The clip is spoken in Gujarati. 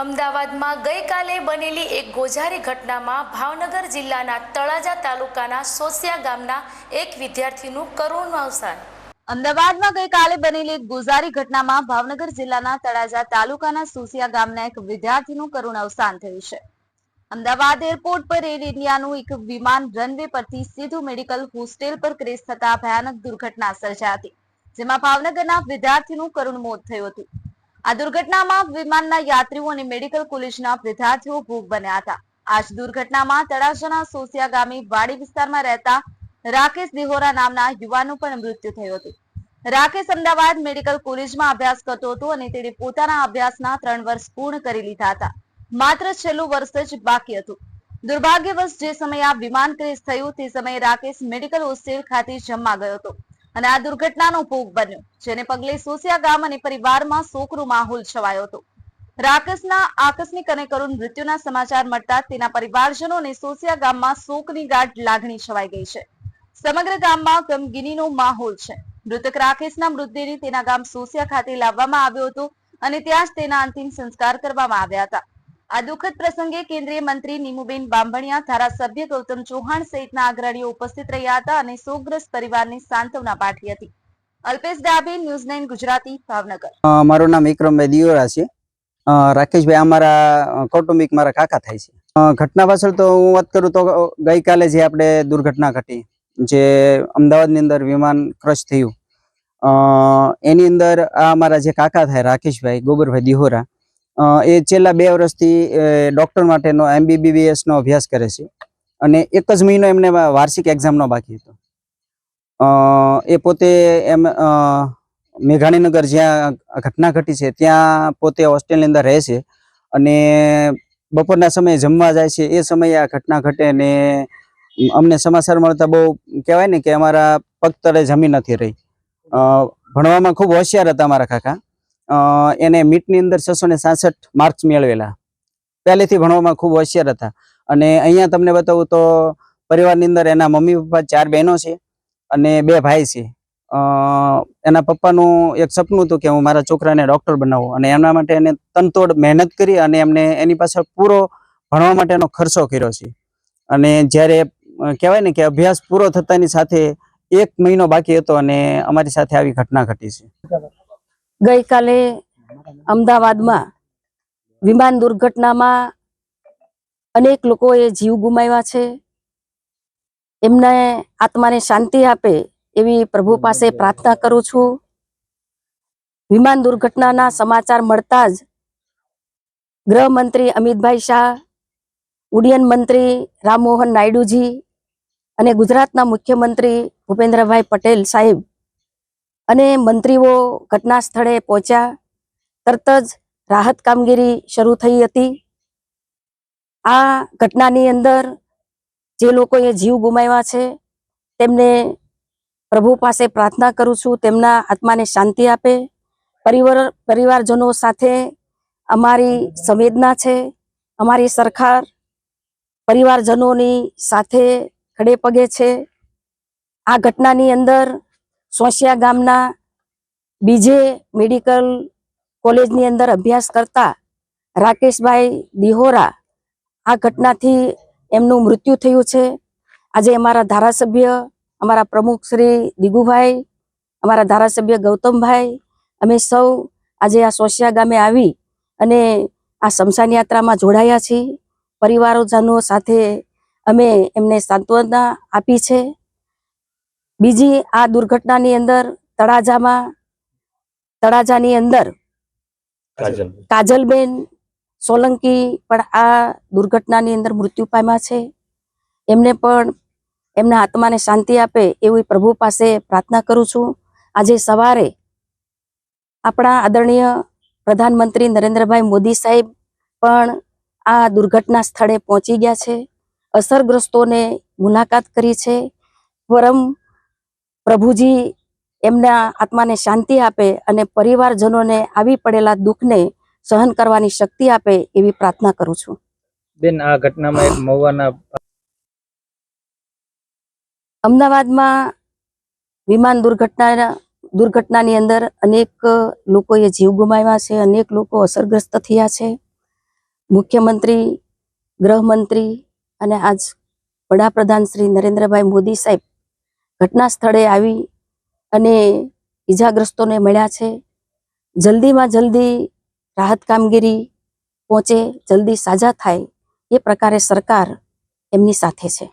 અમદાવાદમાં ગઈકાલે બનેલી એક ગોઝારી ઘટનામાં ભાવનગર જિલ્લાના તળાજા તાલુકાના સોસિયા ગામના એક વિદ્યાર્થીનું કરુણ અવસાન। અમદાવાદમાં ગઈકાલે બનેલી એક ગોઝારી ઘટનામાં ભાવનગર જિલ્લાના તળાજા તાલુકાના સોસિયા ગામના એક વિદ્યાર્થીનું કરુણ અવસાન થયું છે। અમદાવાદ એરપોર્ટ પર એર ઇન્ડિયાનું એક વિમાન રનવે પરથી સીધું મેડિકલ હોસ્ટેલ પર ક્રેશ થતા ભયાનક દુર્ઘટના સર્જાઈ હતી, જેમાં ભાવનગરના વિદ્યાર્થીનું કરુણ મોત થયું હતું। આ દુર્ઘટનામાં વિમાનના યાત્રીઓ અને મેડિકલ કોલેજના વિદ્યાર્થીઓ ભોગ બન્યા હતા। આ દુર્ઘટનામાં તળાજાના સોસિયા ગામે વાડી વિસ્તારમાં રહેતા રાકેશ દિહોરા નામના યુવાનનું પણ મૃત્યુ થયું હતું। રાકેશ અમદાવાદ મેડિકલ કોલેજમાં અભ્યાસ કરતો હતો અને તેણે પોતાના અભ્યાસના 3 વર્ષ પૂર્ણ કરી લીધા હતા। માત્ર છેલ્લું વર્ષ જ બાકી હતું। દુર્ભાગ્યવશ જે સમયે આ વિમાન ક્રેશ થયું તે સમયે રાકેશ મેડિકલ હોસ્ટેલ ખાતે જમવા ગયો હતો અને આ દુર્ઘટનાનો ભોગ બન્યો, જેને પગલે સોસિયા ગામ અને પરિવારમાં શોકનો માહોલ છવાયો હતો। રાકેશના આકસ્મિક અને કરુણ મૃત્યુના સમાચાર મળતા તેના પરિવારજનો અને સોસિયા ગામમાં શોકની ગાઢ લાગણી છવાઈ ગઈ છે। સમગ્ર ગામમાં ગમગીનીનો માહોલ છે। મૃતક રાકેશના મૃતદેહને તેના ગામ સોસિયા ખાતે લાવવામાં આવ્યો હતો અને ત્યાં જ તેના અંતિમ સંસ્કાર કરવામાં આવ્યા હતા। આ દુઃખદ પ્રસંગે કેન્દ્રીય મંત્રી નીમુબેન બાંભણિયા, ધારાસભ્ય ગૌતમ ચૌહાણ સહિતના અગ્રણીઓ ઉપસ્થિત રહ્યા હતા અને શોકગ્રસ્ત પરિવારને સાંત્વના પાઠવી હતી। અલ્પેશ ડાભી, ન્યૂઝ 9 ગુજરાતી, ભાવનગર। મારું નામ વિક્રમભાઈ દિયોરા છે। રાકેશભાઈ અમારા કૌટુંબિક મારા કાકા થાય છે। ઘટના પાછળ તો હું વાત કરું તો ગઈકાલે જે આપણે દુર્ઘટના ઘટી, જે અમદાવાદની અંદર વિમાન ક્રશ થયું, એની અંદર આ અમારા જે કાકા થાય રાકેશભાઈ ગોબરભાઈ દિહોરા, એ છેલ્લા 2 વર્ષથી ડોક્ટર માટેનો MBBS નો અભ્યાસ કરે છે અને 1 જ મહિનો એમને વાર્ષિક એક્ઝામનો બાકી હતો। એ પોતે એમ મેઘાણીનગર જ્યાં ઘટના ઘટી છે ત્યાં પોતે હોસ્ટેલની અંદર રહે છે અને બપોરના સમયે જમવા જાય છે। એ સમયે આ ઘટના ઘટે અને અમને સમાચાર મળતા બહુ કહેવાય ને કે અમારા પગ તળે જમીન નથી રહી। ભણવામાં ખૂબ હોશિયાર હતા અમારા કાકા। એને મીટની અંદર 666 માર્ક્સ મેળવેલા। પહેલેથી ભણવામાં ખૂબ હોશિયાર હતા અને અહીંયા તમને બતાવું તો પરિવારની અંદર એના મમ્મી પપ્પા 4 બહેનો છે અને 2 ભાઈ છે। એના પપ્પાનું એક સપનું હતું કે હું મારા છોકરાને ડોક્ટર બનાવું અને એના માટે એને તનતોડ મહેનત કરી અને એમને એની પાછળ પૂરો ભણવા માટેનો ખર્ચો કર્યો છે। અને જ્યારે કહેવાય ને કે અભ્યાસ પૂરો થતાની સાથે 1 મહિનો બાકી હતો અને અમારી સાથે આવી ઘટના ઘટી છે। ગઈકાલે અમદાવાદમાં વિમાન દુર્ઘટનામાં અનેક લોકોએ જીવ ગુમાવ્યા છે। એમને આત્માને શાંતિ આપે એવી પ્રભુ પાસે પ્રાર્થના કરું છું। વિમાન દુર્ઘટનાના સમાચાર મળતા જ ગૃહમંત્રી અમિતભાઈ શાહ, ઉડ્ડયન મંત્રી રામમોહન નાયડુજી અને ગુજરાતના મુખ્યમંત્રી ભૂપેન્દ્રભાઈ પટેલ સાહેબ અને મંત્રીઓ ઘટના સ્થળે પહોંચ્યા। તરત જ રાહત કામગીરી શરૂ થઈ હતી। આ ઘટનાની અંદર જે લોકોએ જીવ ગુમાવ્યા છે તેમને પ્રભુ પાસે પ્રાર્થના કરું છું, તેમના આત્માને શાંતિ આપે। પરિવારજનો સાથે અમારી સંવેદના છે। અમારી સરકાર પરિવારજનોની સાથે ખડે પગે છે। આ ઘટનાની અંદર સોસિયા ગામના બીજે મેડિકલ કોલેજની અંદર અભ્યાસ કરતા રાકેશભાઈ દિહોરા, આ ઘટનાથી એમનું મૃત્યુ થયું છે। આજે અમારા ધારાસભ્ય, અમારા પ્રમુખ શ્રી દિગુભાઈ, અમારા ધારાસભ્ય ગૌતમભાઈ, અમે સૌ આજે આ સોસિયા ગામે આવી અને આ સ્મશાન યાત્રામાં જોડાયા છીએ। પરિવારજનો સાથે અમે એમને સાંત્વના આપી છે। બીજી આ દુર્ઘટનાની અંદર તળાજાની અંદર કાજલબેન સોલંકી પણ આ દુર્ઘટનાની અંદર મૃત્યુ પામ્યા છે। એમને પણ એમના આત્માને શાંતિ આપે એવી પ્રભુ પાસે પ્રાર્થના કરું છું। આજે સવારે આપણા આદરણીય પ્રધાનમંત્રી નરેન્દ્રભાઈ મોદી સાહેબ પણ આ દુર્ઘટના સ્થળે પહોંચી ગયા છે। અસરગ્રસ્તોને મુલાકાત કરી છે। પરમ પ્રભુજી એમના આત્માને શાંતિ આપે અને પરિવારજનોને આવી પડેલા દુઃખને સહન કરવાની શક્તિ આપે એવી પ્રાર્થના કરું છું। બેન, આ ઘટનામાં એક મહુવાના અમદાવાદમાં વિમાન દુર્ઘટનાની અંદર અનેક લોકોએ જીવ ગુમાવ્યા છે, અનેક લોકો અસરગ્રસ્ત થયા છે। મુખ્યમંત્રી, ગૃહમંત્રી અને આજ વડાપ્રધાન શ્રી નરેન્દ્રભાઈ મોદી સાહેબ ઘટના સ્થળે આવી અને ઈજાગ્રસ્તોને મળ્યા છે. જલ્દીમાં જલ્દી રાહત કામગીરી પહોંચે, જલ્દી સાજા થાય એ પ્રકારે સરકાર એમની સાથે છે.